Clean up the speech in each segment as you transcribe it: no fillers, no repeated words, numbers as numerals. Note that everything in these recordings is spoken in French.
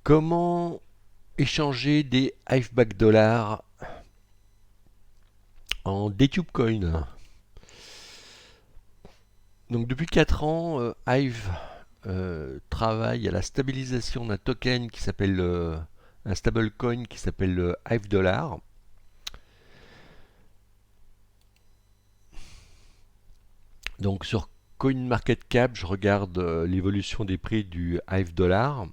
Comment échanger des Hiveback dollars en Dtube Coin? Donc depuis 4 ans, Hive travaille à la stabilisation d'un token qui s'appelle un stablecoin qui s'appelle le Hive Dollar. Donc sur CoinMarketCap, je regarde l'évolution des prix du Hive Dollar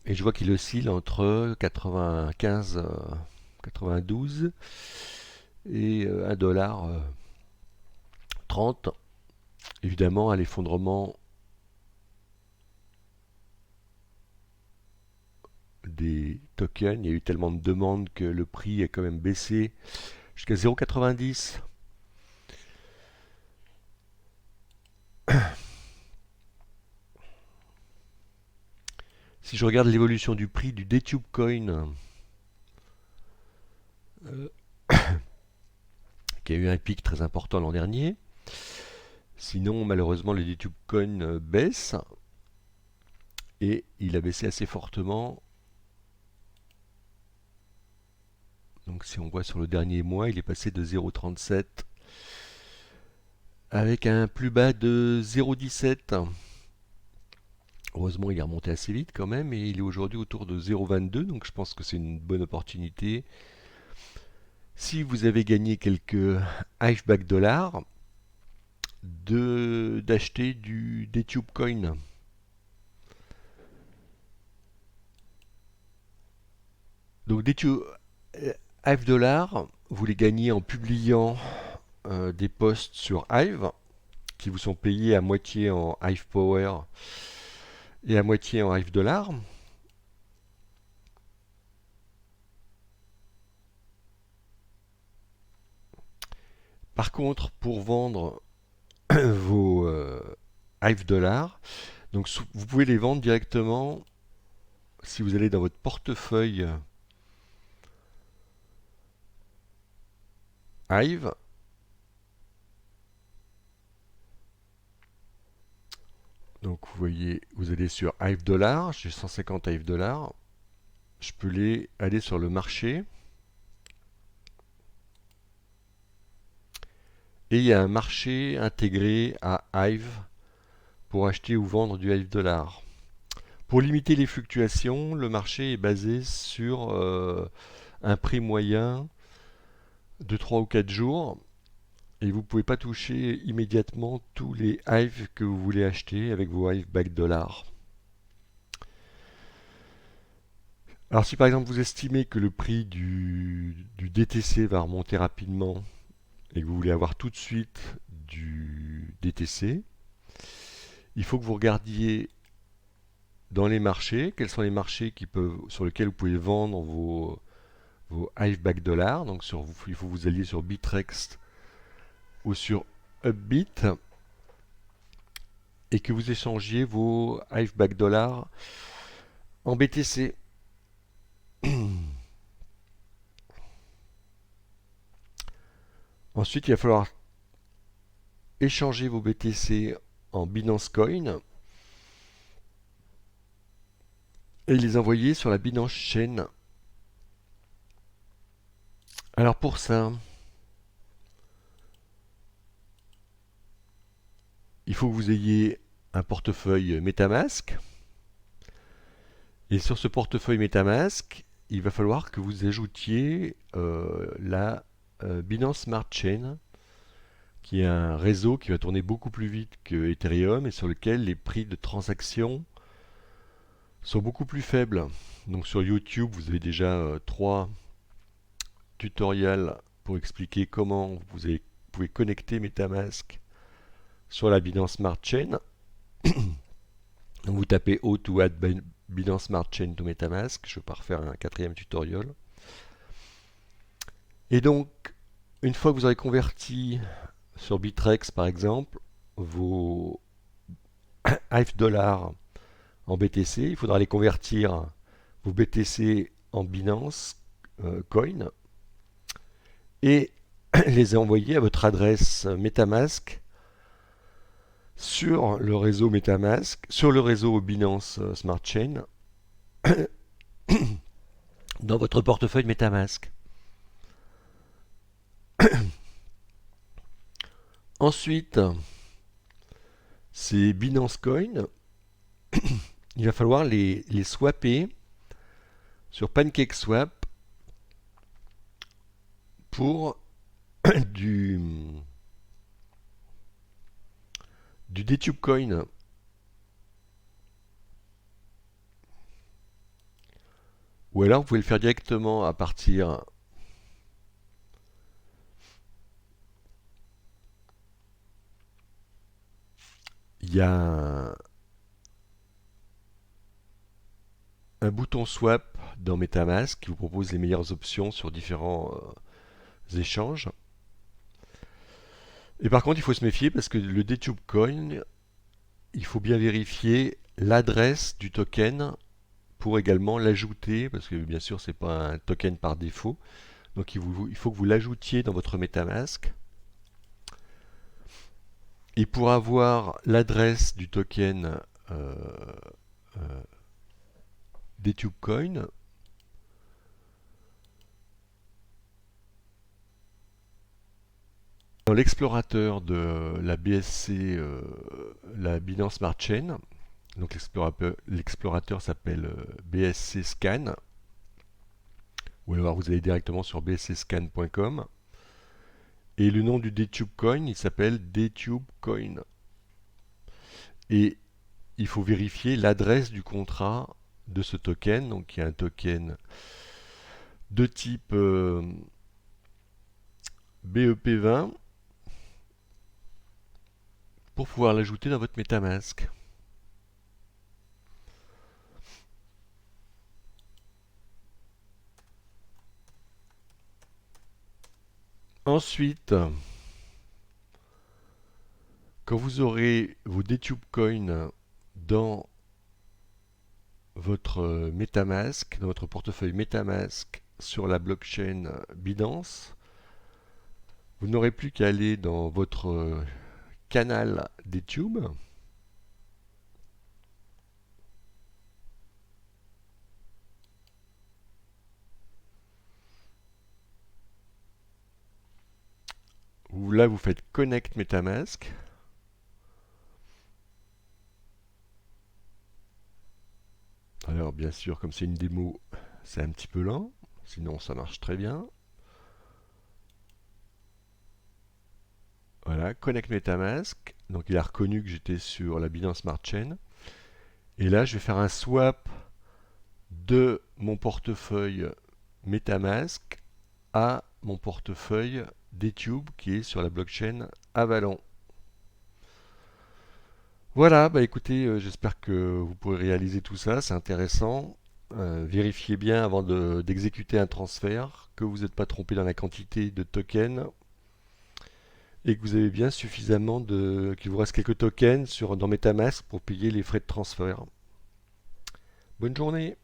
et je vois qu'il oscille entre 95, 92 et 1,30 $. Évidemment, à l'effondrement des tokens, il y a eu tellement de demandes que le prix a quand même baissé jusqu'à 0,90. Si je regarde l'évolution du prix du Dtube Coin, euh, qui a eu un pic très important l'an dernier, sinon malheureusement le Dtube Coin baisse et il a baissé assez fortement. Donc si on voit sur le dernier mois, il est passé de 0,37 avec un plus bas de 0,17. Heureusement, il est remonté assez vite quand même et il est aujourd'hui autour de 0,22, donc je pense que c'est une bonne opportunité. Si vous avez gagné quelques Hiveback dollars, d'acheter des Tube Coin. Donc des Hive dollars, vous les gagnez en publiant des posts sur Hive qui vous sont payés à moitié en Hive Power et à moitié en Hive dollars. Par contre, pour vendre vos Hive dollars, donc vous pouvez les vendre directement si vous allez dans votre portefeuille Hive. Donc vous voyez, vous allez sur Hive dollars, j'ai 150 Hive dollars. Je peux aller sur le marché. Et il y a un marché intégré à Hive pour acheter ou vendre du Hive dollar. Pour limiter les fluctuations, le marché est basé sur un prix moyen de 3 ou 4 jours. Et vous ne pouvez pas toucher immédiatement tous les Hive que vous voulez acheter avec vos Hive back dollars. Alors si par exemple vous estimez que le prix du DTC va remonter rapidement et que vous voulez avoir tout de suite du DTC, il faut que vous regardiez dans les marchés, quels sont les marchés sur lesquels vous pouvez vendre vos Hiveback dollars. Donc il faut que vous alliez sur Bitrex ou sur Upbit et que vous échangiez vos Hiveback dollars en BTC. Ensuite, il va falloir échanger vos BTC en Binance Coin et les envoyer sur la Binance Chain. Alors pour ça, il faut que vous ayez un portefeuille MetaMask. Et sur ce portefeuille MetaMask, il va falloir que vous ajoutiez la Binance Smart Chain, qui est un réseau qui va tourner beaucoup plus vite que Ethereum et sur lequel les prix de transaction sont beaucoup plus faibles. Donc sur YouTube, vous avez déjà 3 tutoriels pour expliquer comment pouvez connecter MetaMask sur la Binance Smart Chain. Donc vous tapez How to add Binance Smart Chain to MetaMask. Je ne vais pas refaire un 4e tutoriel. Et donc, une fois que vous aurez converti sur Bitrex par exemple vos Hive dollars en BTC, il faudra les convertir vos BTC en Binance Coin et les envoyer à votre adresse MetaMask sur le réseau MetaMask, sur le réseau Binance Smart Chain, dans votre portefeuille MetaMask. Ensuite, ces Binance Coin, il va falloir les swapper sur PancakeSwap pour du, du DTube Coin. Ou alors vous pouvez le faire directement à partir il y a un bouton swap dans MetaMask qui vous propose les meilleures options sur différents échanges. Et par contre, il faut se méfier parce que le DTube Coin, il faut bien vérifier l'adresse du token pour également l'ajouter, parce que bien sûr, c'est pas un token par défaut. Donc il faut que vous l'ajoutiez dans votre MetaMask. Et pour avoir l'adresse du token euh, DTubeCoin, dans l'explorateur de la BSC, la Binance Smart Chain, donc l'explorateur s'appelle BSC Scan, ou alors vous allez directement sur bscscan.com, et le nom du DTubeCoin, il s'appelle DTubeCoin. Et il faut vérifier l'adresse du contrat de ce token, donc il y a un token de type BEP20 pour pouvoir l'ajouter dans votre MetaMask. Ensuite, quand vous aurez vos DTube Coins dans votre MetaMask, dans votre portefeuille MetaMask sur la blockchain Binance, vous n'aurez plus qu'à aller dans votre canal DTube. Là, vous faites Connect MetaMask. Alors, bien sûr, comme c'est une démo, c'est un petit peu lent. Sinon, ça marche très bien. Voilà, Connect MetaMask. Donc, il a reconnu que j'étais sur la Binance Smart Chain. Et là, je vais faire un swap de mon portefeuille MetaMask à mon portefeuille DTube qui est sur la blockchain Avalon. Voilà, bah écoutez, j'espère que vous pourrez réaliser tout ça, c'est intéressant. Vérifiez bien avant d'exécuter un transfert que vous n'êtes pas trompé dans la quantité de tokens et que vous avez bien suffisamment qu'il vous reste quelques tokens dans MetaMask pour payer les frais de transfert. Bonne journée!